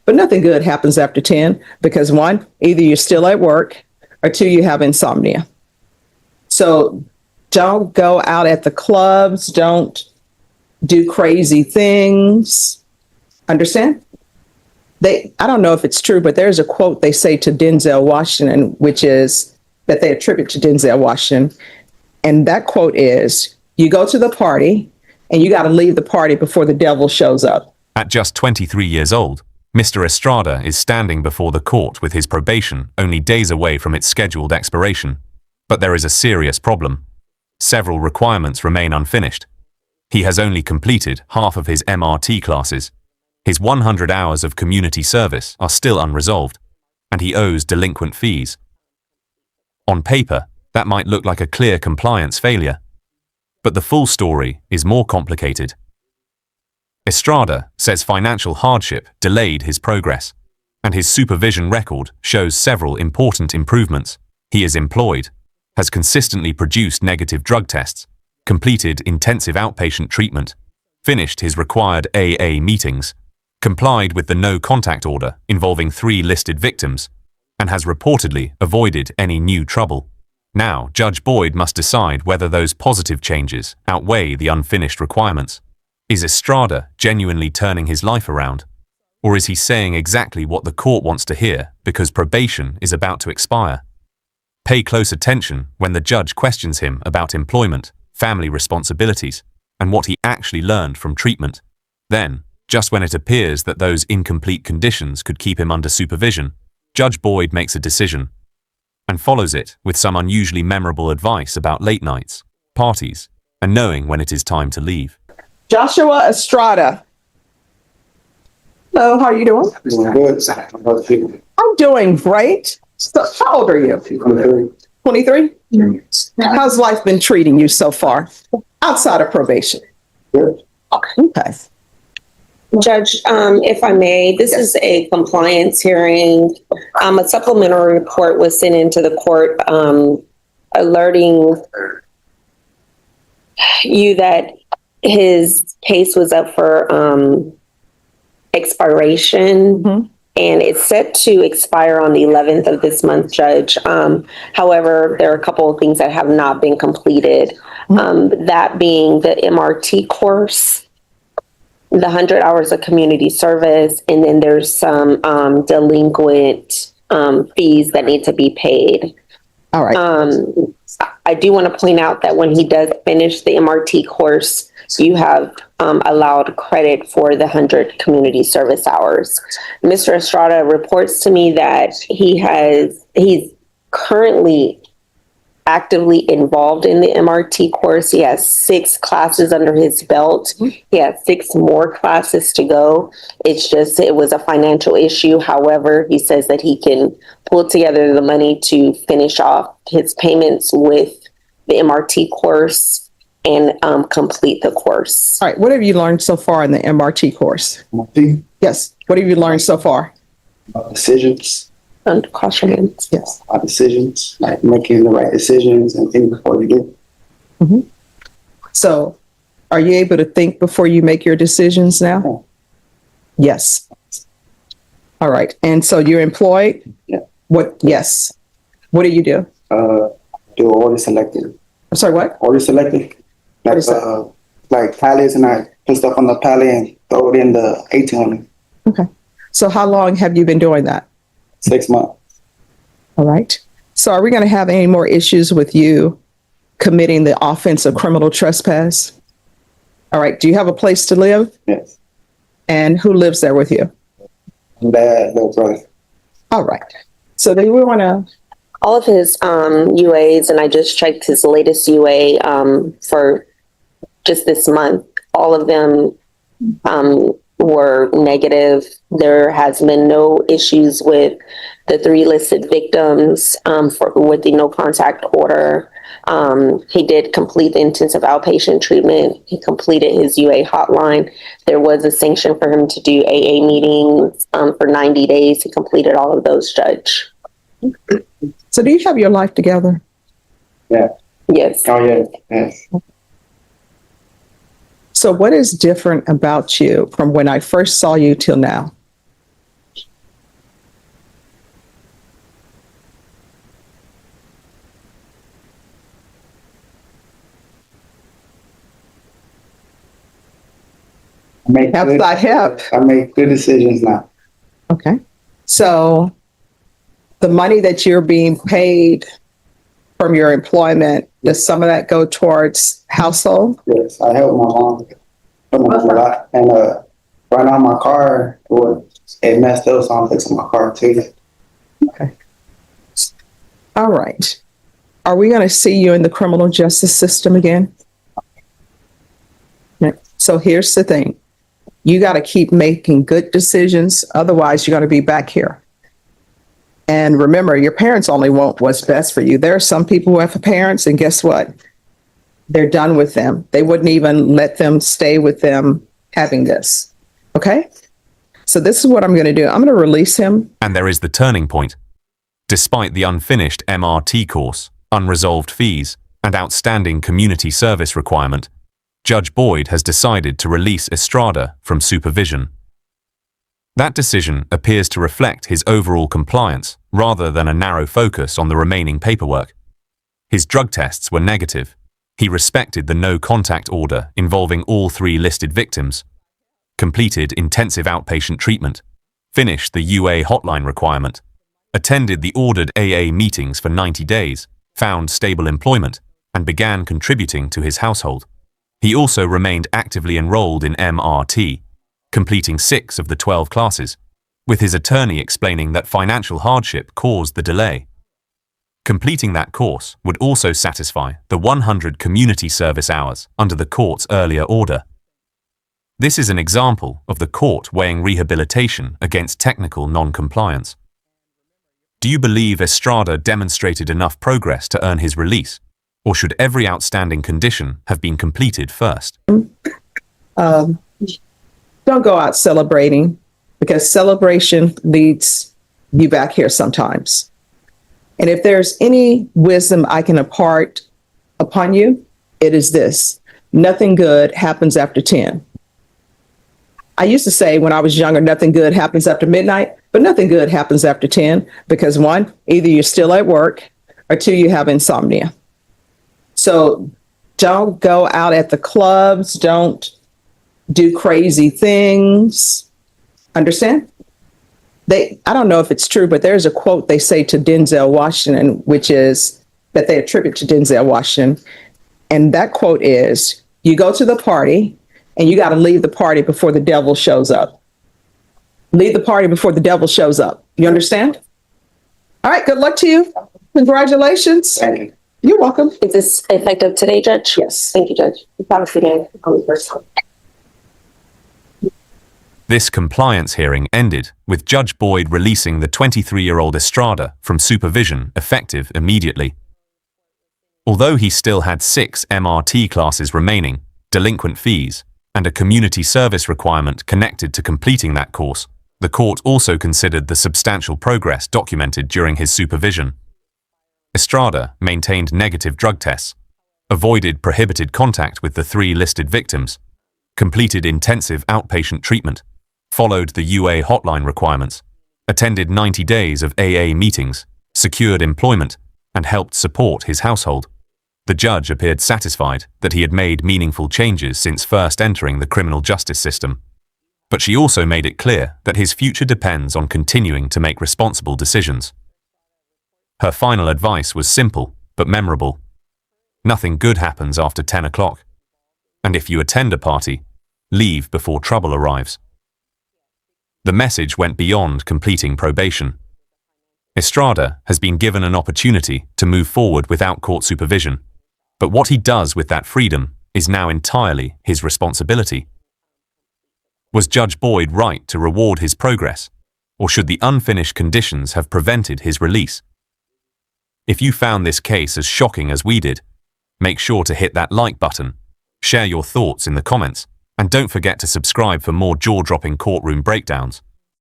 But nothing good happens after 10 because one, either you're still at work or two, you have insomnia. So don't go out at the clubs. Don't do crazy things. Understand? I don't know if it's true, but there's a quote they say to Denzel Washington, which is that they attribute to Denzel Washington. And that quote is, you go to the party and you got to leave the party before the devil shows up. At just 23 years old, Mr. Estrada is standing before the court with his probation only days away from its scheduled expiration. But there is a serious problem. Several requirements remain unfinished. He has only completed half of his MRT classes. His 100 hours of community service are still unresolved, and he owes delinquent fees. On paper, that might look like a clear compliance failure. But the full story is more complicated. Estrada says financial hardship delayed his progress, and his supervision record shows several important improvements. He is employed, has consistently produced negative drug tests, completed intensive outpatient treatment, finished his required AA meetings, complied with the no-contact order involving 3 listed victims, and has reportedly avoided any new trouble. Now, Judge Boyd must decide whether those positive changes outweigh the unfinished requirements. Is Estrada genuinely turning his life around? Or is he saying exactly what the court wants to hear because probation is about to expire? Pay close attention when the judge questions him about employment, family responsibilities, and what he actually learned from treatment. Then, just when it appears that those incomplete conditions could keep him under supervision, Judge Boyd makes a decision and follows it with some unusually memorable advice about late nights, parties, and knowing when it is time to leave. Joshua Estrada. Hello, how are you doing? Good. I'm doing great. So, how old are you? 23? How's life been treating you so far outside of probation? Good. Okay. Judge, if I may, this is a compliance hearing. A supplementary report was sent into the court alerting you that his case was up for expiration. Mm-hmm. And it's set to expire on the 11th of this month, Judge. However, there are a couple of things that have not been completed. Mm-hmm. That being the MRT course, the 100 hours of community service, and then there's some delinquent fees that need to be paid. All right. I do want to point out that when he does finish the MRT course, you have allowed credit for the 100 community service hours. Mr. Estrada reports to me that he's currently actively involved in the MRT course. He has 6 classes under his belt. He has 6 more classes to go. It was a financial issue. However, he says that he can pull together the money to finish off his payments with the MRT course and complete the course. All right. What have you learned so far in the MRT course? Yes. What have you learned so far? Decisions. And cross your hands. Yes. Decisions, like making the right decisions and think before you do. Mm-hmm. So, are you able to think before you make your decisions now? Yeah. Yes. All right. And so you're employed? Yeah. What? Yes. What do you do? Do order selecting. I'm sorry, what? Order selecting. Like pallets, and I put stuff on the pallet and throw it in the 1800. Okay. So how long have you been doing that? 6 months. All right. So are we going to have any more issues with you committing the offense of criminal trespass? All right. Do you have a place to live? Yes. And who lives there with you? Dad, little brother. All right. So do we want to... All of his UAs, and I just checked his latest UA for just this month, all of them were negative. There has been no issues with the 3 listed victims with the no contact order. He did complete the intensive outpatient treatment. He completed his UA hotline. There was a sanction for him to do AA meetings for 90 days. He completed all of those, Judge. So do you have your life together? Yeah. Yes. Oh, yeah. Yes. So what is different about you from when I first saw you till now? I make Help good, thy help. I make good decisions now. Okay. So the money that you're being paid from your employment, does some of that go towards household? Yes, I help my mom. Help my mom a lot. And right now my car, it messed up, so I'm fixing my car too. Okay. All right. Are we going to see you in the criminal justice system again? So here's the thing. You got to keep making good decisions. Otherwise, you're going to be back here. And remember, your parents only want what's best for you. There are some people who have parents, and guess what? They're done with them. They wouldn't even let them stay with them having this. Okay? So this is what I'm going to do. I'm going to release him. And there is the turning point. Despite the unfinished MRT course, unresolved fees, and outstanding community service requirement, Judge Boyd has decided to release Estrada from supervision. That decision appears to reflect his overall compliance rather than a narrow focus on the remaining paperwork. His drug tests were negative. He respected the no-contact order involving all 3 listed victims, completed intensive outpatient treatment, finished the UA hotline requirement, attended the ordered AA meetings for 90 days, found stable employment, and began contributing to his household. He also remained actively enrolled in MRT, completing 6 of the 12 classes, with his attorney explaining that financial hardship caused the delay. Completing that course would also satisfy the 100 community service hours under the court's earlier order. This is an example of the court weighing rehabilitation against technical non-compliance. Do you believe Estrada demonstrated enough progress to earn his release, or should every outstanding condition have been completed first? Don't go out celebrating, because celebration leads you back here sometimes. And if there's any wisdom I can impart upon you, it is this: nothing good happens after 10. I used to say when I was younger, nothing good happens after midnight, but nothing good happens after 10, because 1, either you're still at work, or 2, you have insomnia. So don't go out at the clubs. Don't do crazy things. Understand? I don't know if it's true, but there's a quote they say to Denzel Washington, which is that they attribute to Denzel Washington. And that quote is, you go to the party and you got to leave the party before the devil shows up. Leave the party before the devil shows up. You understand? All right. Good luck to you. Congratulations. Thank you. You're welcome. Is this effective today, Judge? Yes. Thank you, Judge. This compliance hearing ended with Judge Boyd releasing the 23-year-old Estrada from supervision effective immediately. Although he still had 6 MRT classes remaining, delinquent fees, and a community service requirement connected to completing that course, the court also considered the substantial progress documented during his supervision. Estrada maintained negative drug tests, avoided prohibited contact with the 3 listed victims, completed intensive outpatient treatment, followed the UA hotline requirements, attended 90 days of AA meetings, secured employment, and helped support his household. The judge appeared satisfied that he had made meaningful changes since first entering the criminal justice system. But she also made it clear that his future depends on continuing to make responsible decisions. Her final advice was simple but memorable. Nothing good happens after 10 o'clock. And if you attend a party, leave before trouble arrives. The message went beyond completing probation. Estrada has been given an opportunity to move forward without court supervision, but what he does with that freedom is now entirely his responsibility. Was Judge Boyd right to reward his progress, or should the unfinished conditions have prevented his release? If you found this case as shocking as we did, make sure to hit that like button, share your thoughts in the comments, and don't forget to subscribe for more jaw-dropping courtroom breakdowns.